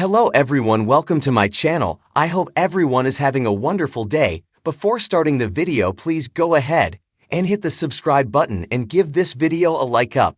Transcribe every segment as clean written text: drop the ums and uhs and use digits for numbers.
Hello everyone, welcome to my channel. I hope everyone is having a wonderful day. Before starting the video, please go ahead and hit the subscribe button and give this video a like up.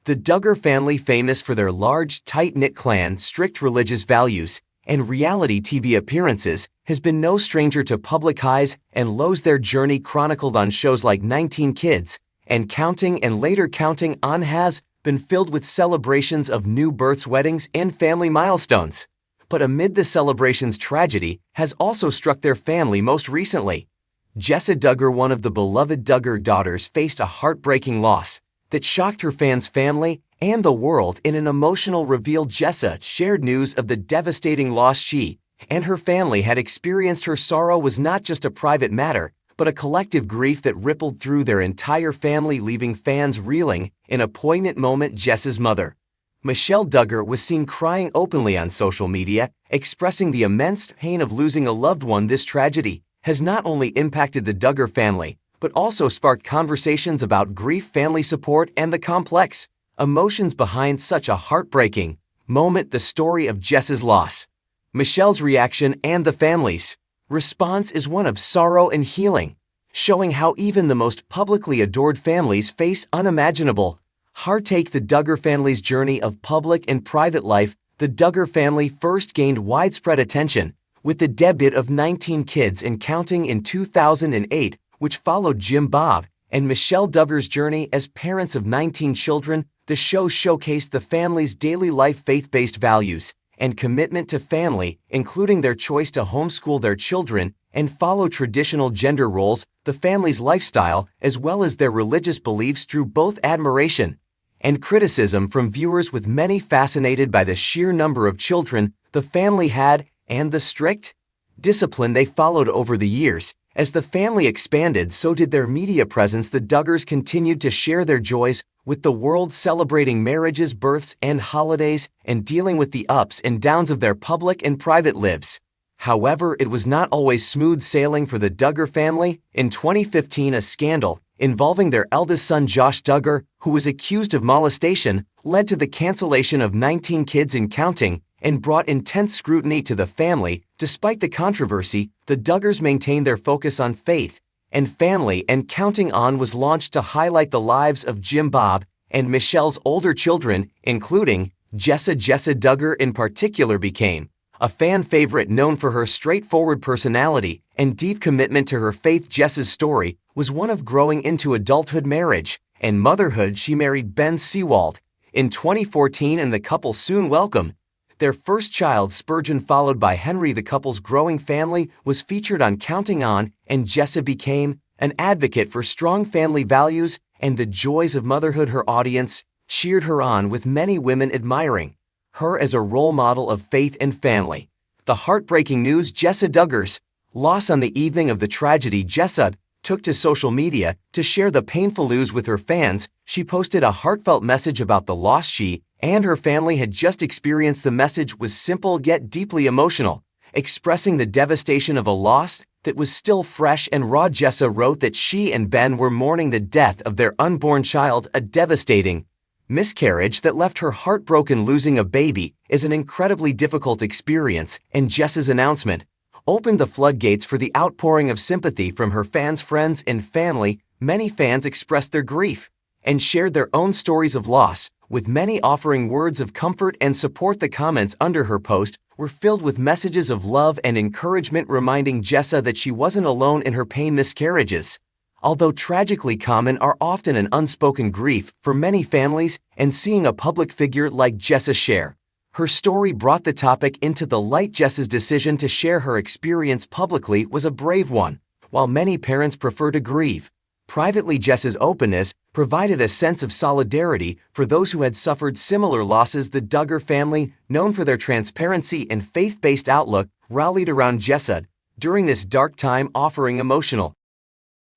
The Duggar family, famous for their large, tight-knit clan, strict religious values, and reality TV appearances, has been no stranger to public highs and lows. Their journey, chronicled on shows like 19 Kids and Counting and later Counting On, has been filled with celebrations of new births, weddings, and family milestones. But amid the celebrations, tragedy has also struck their family most recently. Jessa Duggar, one of the beloved Duggar daughters, faced a heartbreaking loss that shocked her fans, family, and the world. In an emotional reveal, Jessa shared news of the devastating loss she and her family had experienced. Her sorrow was not just a private matter, but a collective grief that rippled through their entire family, leaving fans reeling. In a poignant moment, Jessa's mother, Michelle Duggar, was seen crying openly on social media, expressing the immense pain of losing a loved one. This tragedy has not only impacted the Duggar family, but also sparked conversations about grief, family support, and the complex emotions behind such a heartbreaking moment. The story of Jessa's loss, Michelle's reaction, and the family's response is one of sorrow and healing, showing how even the most publicly adored families face unimaginable heartache. The Duggar family's journey of public and private life. The Duggar family first gained widespread attention with the debut of 19 Kids and Counting in 2008, which followed Jim Bob and Michelle Duggar's journey as parents of 19 children. The show showcased the family's daily life, faith-based values, and commitment to family, including their choice to homeschool their children and follow traditional gender roles. The family's lifestyle, as well as their religious beliefs, drew both admiration and criticism from viewers, with many fascinated by the sheer number of children the family had and the strict discipline they followed over the years. As the family expanded, so did their media presence. The Duggars continued to share their joys with the world, celebrating marriages, births, and holidays, and dealing with the ups and downs of their public and private lives. However, it was not always smooth sailing for the Duggar family. In 2015, a scandal involving their eldest son, Josh Duggar, who was accused of molestation, led to the cancellation of 19 Kids and Counting and brought intense scrutiny to the family. Despite the controversy, the Duggars maintained their focus on faith and family, and Counting On was launched to highlight the lives of Jim Bob and Michelle's older children, including Jessa Duggar in particular became a fan favorite, known for her straightforward personality and deep commitment to her faith. Jessa's story was one of growing into adulthood, marriage, and motherhood. She married Ben Seawald in 2014, and the couple soon welcomed their first child, Spurgeon, followed by Henry. The couple's growing family was featured on Counting On, and Jessa became an advocate for strong family values and the joys of motherhood. Her audience cheered her on, with many women admiring her as a role model of faith and family. The heartbreaking news: Jessa Duggar's loss. On the evening of the tragedy, Jessa took to social media to share the painful news with her fans. She posted a heartfelt message about the loss she and her family had just experienced. The message was simple yet deeply emotional, expressing the devastation of a loss that was still fresh and raw. Jessa wrote that she and Ben were mourning the death of their unborn child, a devastating miscarriage that left her heartbroken. Losing a baby is an incredibly difficult experience, and Jessa's announcement opened the floodgates for the outpouring of sympathy from her fans, friends, and family. Many fans expressed their grief and shared their own stories of loss, with many offering words of comfort and support. The comments under her post were filled with messages of love and encouragement, reminding Jessa that she wasn't alone in her pain. Miscarriages, although tragically common, are often an unspoken grief for many families, and seeing a public figure like Jessa share her story brought the topic into the light. Jessa's decision to share her experience publicly was a brave one. While many parents prefer to grieve privately, Jessa's openness provided a sense of solidarity for those who had suffered similar losses. The Duggar family, known for their transparency and faith-based outlook, rallied around Jessa during this dark time, offering emotional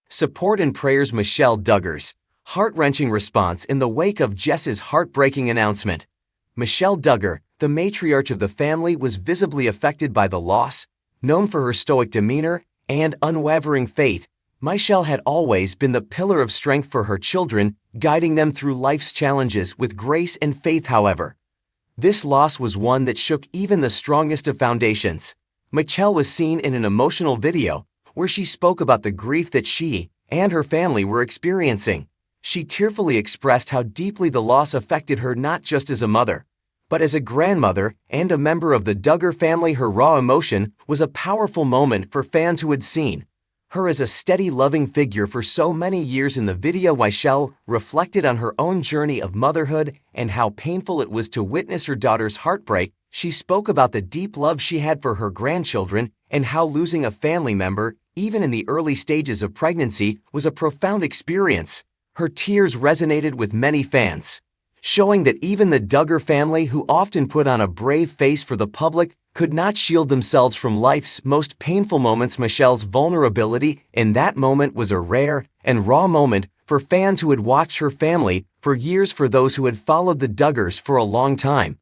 support and prayers. Michelle Duggar's heart-wrenching response in the wake of Jessa's heartbreaking announcement. Michelle Duggar, the matriarch of the family, was visibly affected by the loss. Known for her stoic demeanor and unwavering faith, Michelle had always been the pillar of strength for her children, guiding them through life's challenges with grace and faith. However, This loss was one that shook even the strongest of foundations. Michelle was seen in an emotional video where she spoke about the grief that she and her family were experiencing. She tearfully expressed how deeply the loss affected her not just as a mother, but as a grandmother and a member of the Duggar family. Her raw emotion was a powerful moment for fans who had seen her as a steady, loving figure for so many years. In the video, Michelle reflected on her own journey of motherhood and how painful it was to witness her daughter's heartbreak. She spoke about the deep love she had for her grandchildren and how losing a family member, even in the early stages of pregnancy, was a profound experience. Her tears resonated with many fans, showing that even the Duggar family, who often put on a brave face for the public, could not shield themselves from life's most painful moments. Michelle's vulnerability in that moment was a rare and raw moment for fans who had watched her family for years. For those who had followed the Duggars for a long time,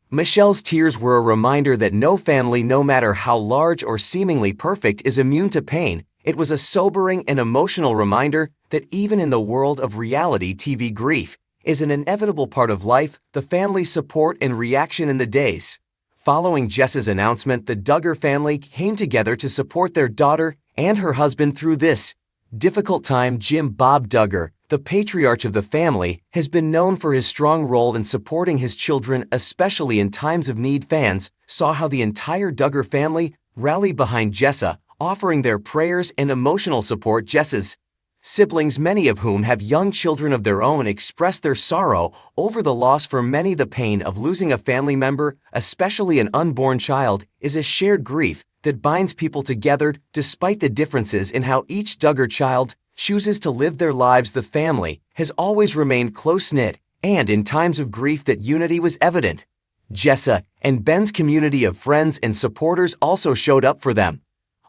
Michelle's tears were a reminder that no family, no matter how large or seemingly perfect, is immune to pain. It was a sobering and emotional reminder that even in the world of reality TV, grief is an inevitable part of life. The family's support and reaction in the days following Jessa's announcement, the Duggar family came together to support their daughter and her husband through this difficult time. Jim Bob Duggar, the patriarch of the family, has been known for his strong role in supporting his children, especially in times of need. Fans saw how the entire Duggar family rallied behind Jessa, offering their prayers and emotional support. Jessa's siblings, many of whom have young children of their own, expressed their sorrow over the loss. For many, the pain of losing a family member, especially an unborn child, is a shared grief that binds people together. Despite the differences in how each Duggar child chooses to live their lives, the family has always remained close-knit, and in times of grief that unity was evident. Jessa and Ben's community of friends and supporters also showed up for them,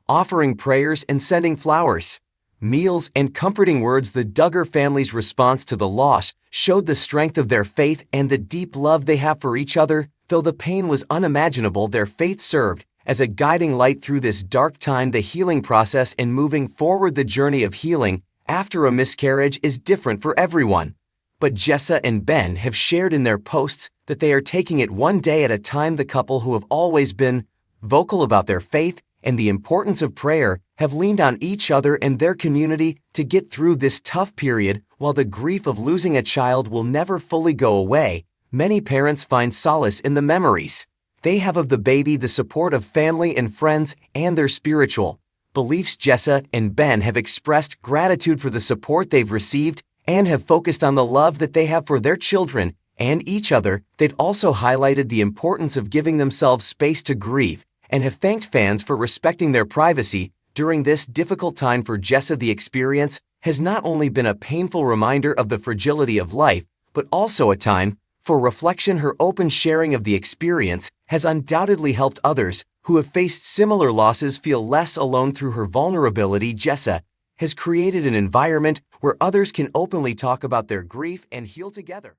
offering prayers and sending flowers, meals, and comforting words. The Duggar family's response to the loss showed the strength of their faith and the deep love they have for each other. Though the pain was unimaginable, their faith served as a guiding light through this dark time. The healing process and moving forward. The journey of healing after a miscarriage is different for everyone, but Jessa and Ben have shared in their posts that they are taking it one day at a time. The couple, who have always been vocal about their faith and the importance of prayer, have leaned on each other and their community to get through this tough period. While the grief of losing a child will never fully go away, many parents find solace in the memories they have of the baby, the support of family and friends, and their spiritual beliefs. Jessa and Ben have expressed gratitude for the support they've received and have focused on the love that they have for their children and each other. They've also highlighted the importance of giving themselves space to grieve and have thanked fans for respecting their privacy during this difficult time. For Jessa, the experience has not only been a painful reminder of the fragility of life, but also a time for reflection. Her open sharing of the experience has undoubtedly helped others who have faced similar losses feel less alone. Through her vulnerability, Jessa has created an environment where others can openly talk about their grief and heal together.